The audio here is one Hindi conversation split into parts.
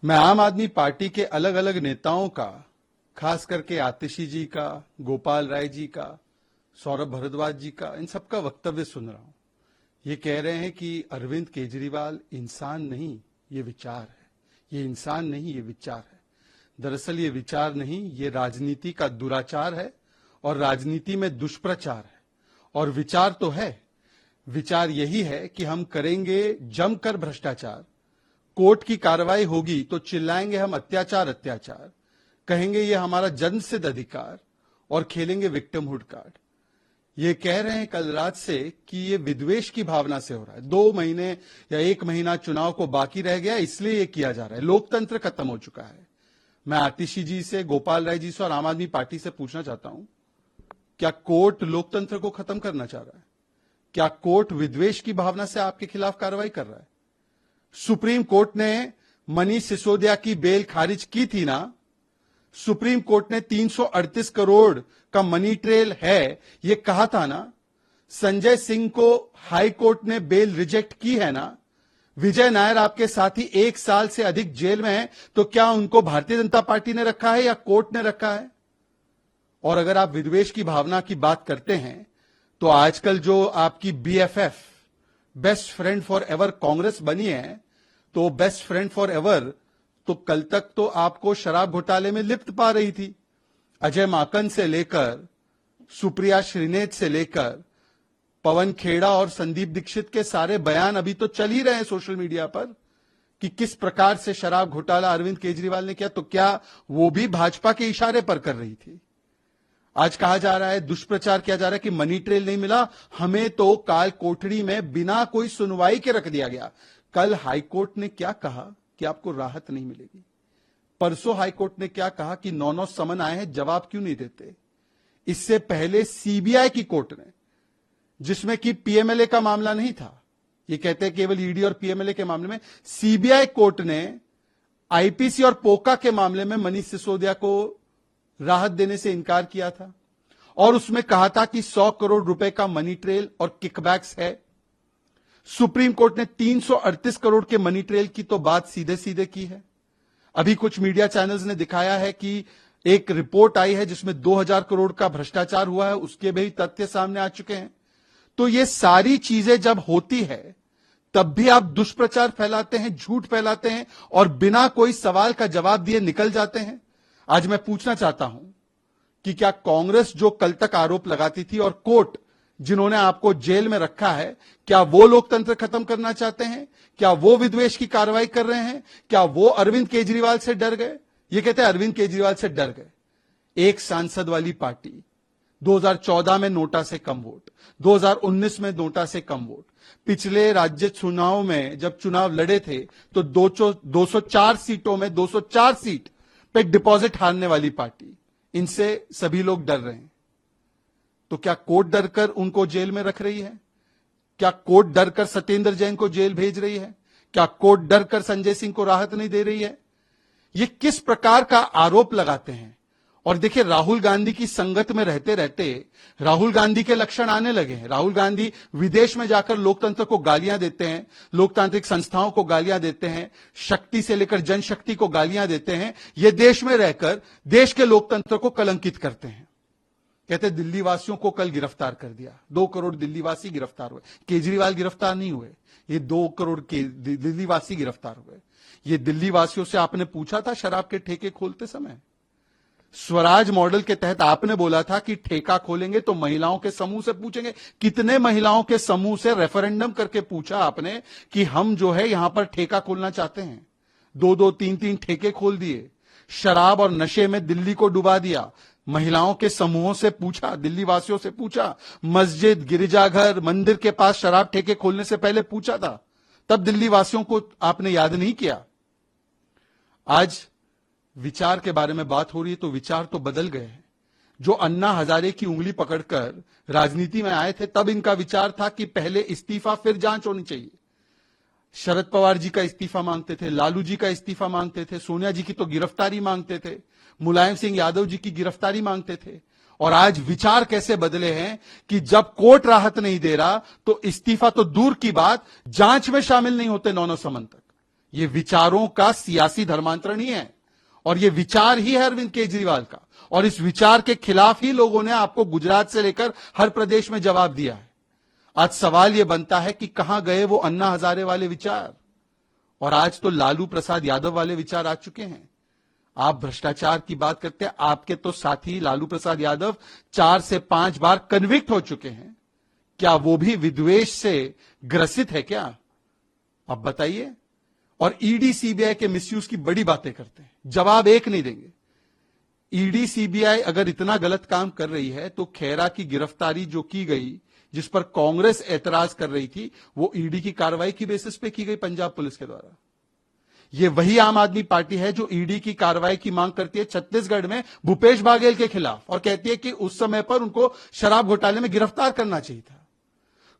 मैं आम आदमी पार्टी के अलग अलग नेताओं का, खास करके आतिशी जी का, गोपाल राय जी का, सौरभ भारद्वाज जी का, इन सबका वक्तव्य सुन रहा हूं। ये कह रहे हैं कि अरविंद केजरीवाल इंसान नहीं, ये विचार है। ये इंसान नहीं, ये विचार है। दरअसल ये विचार नहीं, ये राजनीति का दुराचार है और राजनीति में दुष्प्रचार है। और विचार तो है, विचार यही है कि हम करेंगे जमकर भ्रष्टाचार, कोर्ट की कार्रवाई होगी तो चिल्लाएंगे हम अत्याचार अत्याचार, कहेंगे ये हमारा जन्मसिद्ध अधिकार और खेलेंगे विक्टिमहुड कार्ड। ये कह रहे हैं कल रात से कि ये विद्वेष की भावना से हो रहा है। 2 महीने या 1 महीना चुनाव को बाकी रह गया, इसलिए ये किया जा रहा है। लोकतंत्र खत्म हो चुका है। मैं आतिशी जी से, गोपाल राय जी से और आम आदमी पार्टी से पूछना चाहता हूं, क्या कोर्ट लोकतंत्र को खत्म करना चाह रहा है? क्या कोर्ट विद्वेष की भावना से आपके खिलाफ कार्रवाई कर रहा है? सुप्रीम कोर्ट ने मनीष सिसोदिया की बेल खारिज की थी ना? सुप्रीम कोर्ट ने 338 करोड़ का मनी ट्रेल है, यह कहा था ना? संजय सिंह को हाई कोर्ट ने बेल रिजेक्ट की है ना? विजय नायर आपके साथी 1 साल से अधिक जेल में हैं, तो क्या उनको भारतीय जनता पार्टी ने रखा है या कोर्ट ने रखा है? और अगर आप विद्वेष की भावना की बात करते हैं, तो आजकल जो आपकी BFF, best friend for ever Congress बनी है, तो बेस्ट फ्रेंड फॉर एवर तो कल तक तो आपको शराब घोटाले में लिप्त पा रही थी। अजय माकन से लेकर सुप्रिया श्रीनेत से लेकर पवन खेड़ा और संदीप दीक्षित के सारे बयान अभी तो चल ही रहे हैं सोशल मीडिया पर कि किस प्रकार से शराब घोटाला अरविंद केजरीवाल ने किया। तो क्या वो भी भाजपा के इशारे पर कर रही थी? आज कहा जा रहा है, दुष्प्रचार किया जा रहा है कि मनी ट्रेल नहीं मिला, हमें तो काल कोठड़ी में बिना कोई सुनवाई के रख दिया गया। कल हाईकोर्ट ने क्या कहा कि आपको राहत नहीं मिलेगी? परसों हाईकोर्ट ने क्या कहा कि 9 समन आए हैं, जवाब क्यों नहीं देते? इससे पहले सीबीआई की कोर्ट ने, जिसमें कि पीएमएलए का मामला नहीं था, ये कहते हैं केवल ईडी और पीएमएलए के मामले में, सीबीआई कोर्ट ने आईपीसी और पोका के मामले में मनीष सिसोदिया को राहत देने से इनकार किया था और उसमें कहा था कि 100 करोड़ रुपए का मनी ट्रेल और किकबैक्स है। सुप्रीम कोर्ट ने 338 करोड़ के मनी ट्रेल की तो बात सीधे सीधे की है। अभी कुछ मीडिया चैनल्स ने दिखाया है कि एक रिपोर्ट आई है जिसमें 2000 करोड़ का भ्रष्टाचार हुआ है, उसके भी तथ्य सामने आ चुके हैं। तो ये सारी चीजें जब होती है तब भी आप दुष्प्रचार फैलाते हैं, झूठ फैलाते हैं और बिना कोई सवाल का जवाब दिए निकल जाते हैं। आज मैं पूछना चाहता हूं कि क्या कांग्रेस जो कल तक आरोप लगाती थी और कोर्ट जिन्होंने आपको जेल में रखा है, क्या वो लोकतंत्र खत्म करना चाहते हैं? क्या वो विद्वेष की कार्रवाई कर रहे हैं? क्या वो अरविंद केजरीवाल से डर गए? ये कहते हैं अरविंद केजरीवाल से डर गए। एक सांसद वाली पार्टी, 2014 में नोटा से कम वोट, 2019 में नोटा से कम वोट, पिछले राज्य चुनाव में जब चुनाव लड़े थे तो 204 सीटों में 204 सीट पे डिपॉजिट हारने वाली पार्टी, इनसे सभी लोग डर रहे हैं। तो क्या कोर्ट डरकर उनको जेल में रख रही है? क्या कोर्ट डरकर सत्येंद्र जैन को जेल भेज रही है? क्या कोर्ट डरकर संजय सिंह को राहत नहीं दे रही है? ये किस प्रकार का आरोप लगाते हैं? और देखिए, राहुल गांधी की संगत में रहते रहते राहुल गांधी के लक्षण आने लगे हैं। राहुल गांधी विदेश में जाकर लोकतंत्र को गालियां देते हैं, लोकतांत्रिक संस्थाओं को गालियां देते हैं, शक्ति से लेकर जनशक्ति को गालियां देते हैं। ये देश में रहकर देश के लोकतंत्र को कलंकित करते हैं। कहते दिल्ली वासियों को कल गिरफ्तार कर दिया, 2 करोड़ दिल्लीवासी गिरफ्तार हुए। केजरीवाल गिरफ्तार नहीं हुए, ये 2 करोड़ के दिल्लीवासी गिरफ्तार हुए। ये दिल्ली वासियों से आपने पूछा था शराब के ठेके खोलते समय? स्वराज मॉडल के तहत आपने बोला था कि ठेका खोलेंगे तो महिलाओं के समूह से पूछेंगे। कितने महिलाओं के समूह से रेफरेंडम करके पूछा आपने कि हम जो है यहां पर ठेका खोलना चाहते हैं? 2-2, 3-3 ठेके खोल दिए। शराब और नशे में दिल्ली को डुबा दिया। महिलाओं के समूहों से पूछा, दिल्ली वासियों से पूछा, मस्जिद, गिरिजाघर, मंदिर के पास शराब ठेके खोलने से पहले पूछा था, तब दिल्ली वासियों को आपने याद नहीं किया। आज विचार के बारे में बात हो रही है तो विचार तो बदल गए हैं। जो अन्ना हजारे की उंगली पकड़कर राजनीति में आए थे, तब इनका विचार था कि पहले इस्तीफा फिर जांच होनी चाहिए। शरद पवार जी का इस्तीफा मांगते थे, लालू जी का इस्तीफा मांगते थे, सोनिया जी की तो गिरफ्तारी मांगते थे, मुलायम सिंह यादव जी की गिरफ्तारी मांगते थे। और आज विचार कैसे बदले हैं कि जब कोर्ट राहत नहीं दे रहा तो इस्तीफा तो दूर की बात, जांच में शामिल नहीं होते 9 समन तक। ये विचारों का सियासी धर्मांतरण ही है, और ये विचार ही है अरविंद केजरीवाल का, और इस विचार के खिलाफ ही लोगों ने आपको गुजरात से लेकर हर प्रदेश में जवाब दिया है। आज सवाल यह बनता है कि कहां गए वो अन्ना हजारे वाले विचार, और आज तो लालू प्रसाद यादव वाले विचार आ चुके हैं। आप भ्रष्टाचार की बात करते हैं, आपके तो साथी लालू प्रसाद यादव 4 से 5 बार कन्विक्ट हो चुके हैं। क्या वो भी विद्वेष से ग्रसित है क्या? अब बताइए। और ईडी सीबीआई के मिसयूज की बड़ी बातें करते हैं, जवाब एक नहीं देंगे। ईडी सीबीआई अगर इतना गलत काम कर रही है तो खेरा की गिरफ्तारी जो की गई, जिस पर कांग्रेस ऐतराज कर रही थी, वो ईडी की कार्रवाई की बेसिस पे की गई पंजाब पुलिस के द्वारा। ये वही आम आदमी पार्टी है जो ईडी की कार्रवाई की मांग करती है छत्तीसगढ़ में भूपेश बाघेल के खिलाफ, और कहती है कि उस समय पर उनको शराब घोटाले में गिरफ्तार करना चाहिए था।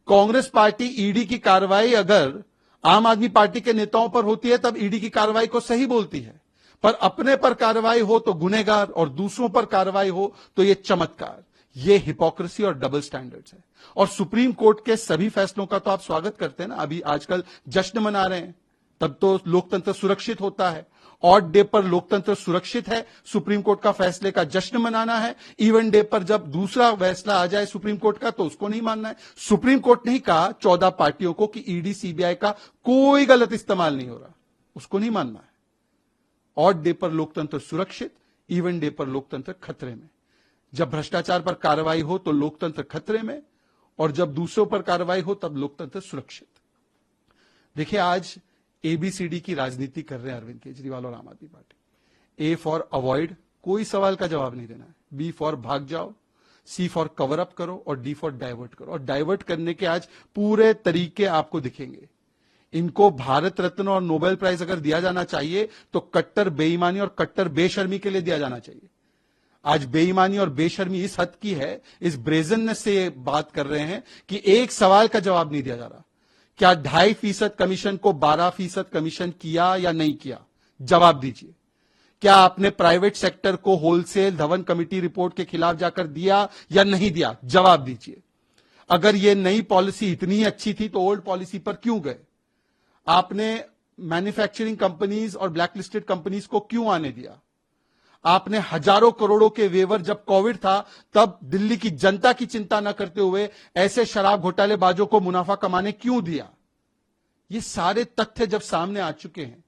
कांग्रेस पार्टी ईडी की कार्रवाई अगर आम आदमी पार्टी के नेताओं पर होती है तब ईडी की कार्रवाई को सही बोलती है, पर अपने पर कार्रवाई हो तो गुनहगार और दूसरों पर कार्रवाई हो तो यह चमत्कार। ये हिपोक्रेसी और डबल स्टैंडर्ड्स है। और सुप्रीम कोर्ट के सभी फैसलों का तो आप स्वागत करते हैं ना, अभी आजकल जश्न मना रहे हैं, तब तो लोकतंत्र सुरक्षित होता है। ऑड डे पर लोकतंत्र सुरक्षित है, सुप्रीम कोर्ट का फैसले का जश्न मनाना है। इवन डे पर जब दूसरा फैसला आ जाए सुप्रीम कोर्ट का तो उसको नहीं मानना है। सुप्रीम कोर्ट ने ही कहा 14 पार्टियों को कि ईडी सीबीआई का कोई गलत इस्तेमाल नहीं हो रहा, उसको नहीं मानना है। ऑड डे पर लोकतंत्र सुरक्षित, इवन डे पर लोकतंत्र खतरे में। जब भ्रष्टाचार पर कार्रवाई हो तो लोकतंत्र खतरे में, और जब दूसरों पर कार्रवाई हो तब लोकतंत्र सुरक्षित। देखिए, आज एबीसीडी की राजनीति कर रहे हैं अरविंद केजरीवाल और आम आदमी पार्टी। ए फॉर अवॉइड, कोई सवाल का जवाब नहीं देना है। बी फॉर भाग जाओ, सी फॉर कवर अप करो, और डी फॉर डाइवर्ट करो। और डाइवर्ट करने के आज पूरे तरीके आपको दिखेंगे। इनको भारत रत्न और नोबेल प्राइज अगर दिया जाना चाहिए तो कट्टर बेईमानी और कट्टर बेशर्मी के लिए दिया जाना चाहिए। आज बेईमानी और बेशर्मी इस हद की है, इस ब्रेजननेस से ये बात कर रहे हैं कि एक सवाल का जवाब नहीं दिया जा रहा। क्या 2.5% कमीशन को 12% कमीशन किया या नहीं किया? जवाब दीजिए। क्या आपने प्राइवेट सेक्टर को होलसेल धवन कमेटी रिपोर्ट के खिलाफ जाकर दिया या नहीं दिया? जवाब दीजिए। अगर यह नई पॉलिसी इतनी अच्छी थी तो ओल्ड पॉलिसी पर क्यों गए? आपने मैन्युफैक्चरिंग कंपनीज और ब्लैकलिस्टेड कंपनीज को क्यों आने दिया? आपने हजारों करोड़ों के वेवर जब कोविड था तब दिल्ली की जनता की चिंता न करते हुए ऐसे शराब घोटालेबाजों को मुनाफा कमाने क्यों दिया? ये सारे तथ्य जब सामने आ चुके हैं,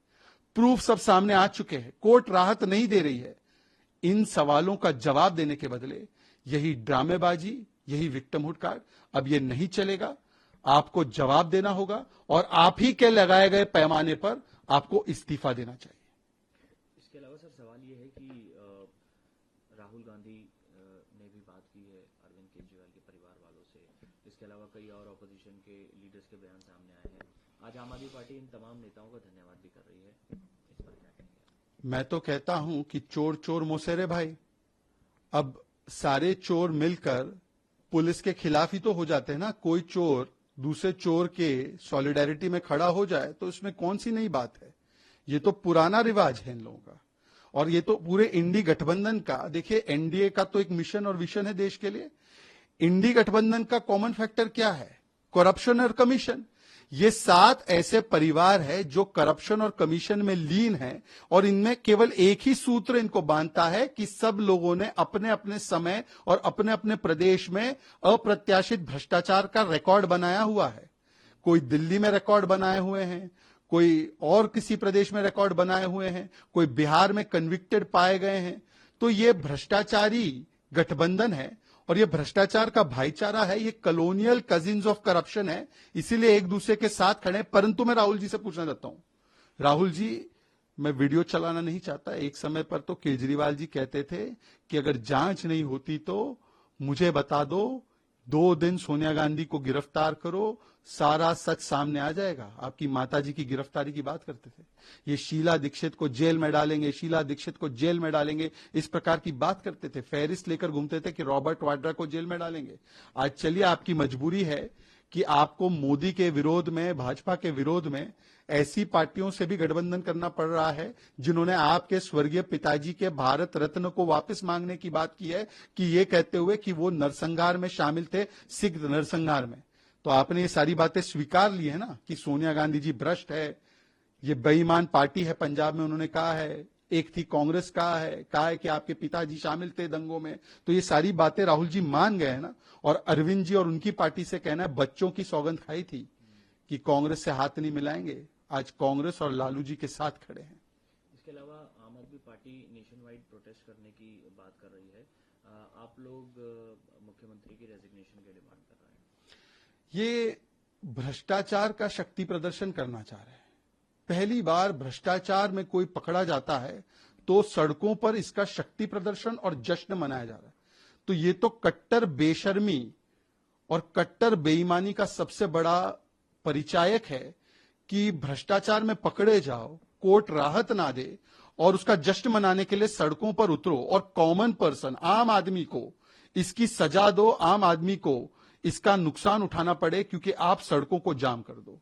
प्रूफ सब सामने आ चुके हैं, कोर्ट राहत नहीं दे रही है। इन सवालों का जवाब देने के बदले यही ड्रामेबाजी, यही विक्टिमहुड कार्ड, अब ये नहीं चलेगा। आपको जवाब देना होगा, और आप ही के लगाए गए पैमाने पर आपको इस्तीफा देना चाहिए। इसके अलावा सर सवाल ये है कि राहुल गांधी ने भी बात की है अरविंद केजरीवाल के परिवार वालों से। इसके अलावा कई और ऑपोजिशन के लीडर्स के बयान सामने आए हैं। आज आम आदमी पार्टी इन तमाम नेताओं का धन्यवाद भी कर रही है, इस पर क्या कहेंगे? मैं तो कहता हूं कि चोर चोर मोसेरे भाई। अब सारे चोर मिलकर पुलिस के खिलाफ ही तो हो जाते हैं ना। कोई चोर दूसरे चोर के सॉलिडेरिटी में खड़ा हो जाए तो इसमें कौन सी नई बात है? ये तो पुराना रिवाज है इन लोगों का, और ये तो पूरे इंडी गठबंधन का। देखिए, एनडीए का तो एक मिशन और विजन है देश के लिए। इंडी गठबंधन का कॉमन फैक्टर क्या है? करप्शन और कमीशन। ये 7 ऐसे परिवार है जो करप्शन और कमीशन में लीन है, और इनमें केवल एक ही सूत्र इनको बांधता है कि सब लोगों ने अपने अपने समय और अपने अपने प्रदेश में अप्रत्याशित भ्रष्टाचार का रिकॉर्ड बनाया हुआ है। कोई दिल्ली में रिकॉर्ड बनाए हुए हैं, कोई और किसी प्रदेश में रिकॉर्ड बनाए हुए हैं, कोई बिहार में कन्विक्टेड पाए गए हैं। तो ये भ्रष्टाचारी गठबंधन है, और ये भ्रष्टाचार का भाईचारा है। ये कॉलोनियल कजिन्स ऑफ करप्शन है, इसीलिए एक दूसरे के साथ खड़े। परंतु मैं राहुल जी से पूछना चाहता हूं, राहुल जी, मैं वीडियो चलाना नहीं चाहता। एक समय पर तो केजरीवाल जी कहते थे कि अगर जांच नहीं होती तो मुझे बता दो, 2 दिन सोनिया गांधी को गिरफ्तार करो, सारा सच सामने आ जाएगा। आपकी माताजी की गिरफ्तारी की बात करते थे। ये शीला दीक्षित को जेल में डालेंगे, शीला दीक्षित को जेल में डालेंगे, इस प्रकार की बात करते थे। फेरिस लेकर घूमते थे कि रॉबर्ट वाड्रा को जेल में डालेंगे। आज चलिए, आपकी मजबूरी है कि आपको मोदी के विरोध में, भाजपा के विरोध में ऐसी पार्टियों से भी गठबंधन करना पड़ रहा है जिन्होंने आपके स्वर्गीय पिताजी के भारत रत्न को वापस मांगने की बात की है, कि ये कहते हुए कि वो नरसंहार में शामिल थे, सिख नरसंहार में। तो आपने ये सारी बातें स्वीकार ली है ना कि सोनिया गांधी जी भ्रष्ट है, ये बेईमान पार्टी है पंजाब में, उन्होंने कहा है। एक थी कांग्रेस, कहा है कि आपके पिताजी शामिल थे दंगों में। तो ये सारी बातें राहुल जी मान गए हैं ना। और अरविंद जी और उनकी पार्टी से कहना है बच्चों की सौगंध खाई थी कि कांग्रेस से हाथ नहीं मिलाएंगे। आज कांग्रेस और लालू जी के साथ खड़े हैं। इसके अलावा आम आदमी पार्टी नेशन वाइड प्रोटेस्ट करने की बात कर रही है। आप लोग मुख्यमंत्री की रेजिग्नेशन की डिमांड कर रहे हैं। ये भ्रष्टाचार का शक्ति प्रदर्शन करना चाह रहे हैं। पहली बार भ्रष्टाचार में कोई पकड़ा जाता है तो सड़कों पर इसका शक्ति प्रदर्शन और जश्न मनाया जा रहा है। तो ये तो कट्टर बेशर्मी और कट्टर बेईमानी का सबसे बड़ा परिचायक है कि भ्रष्टाचार में पकड़े जाओ, कोर्ट राहत ना दे और उसका जश्न मनाने के लिए सड़कों पर उतरो और कॉमन पर्सन, आम आदमी को इसकी सजा दो, आम आदमी को इसका नुकसान उठाना पड़े क्योंकि आप सड़कों को जाम कर दो।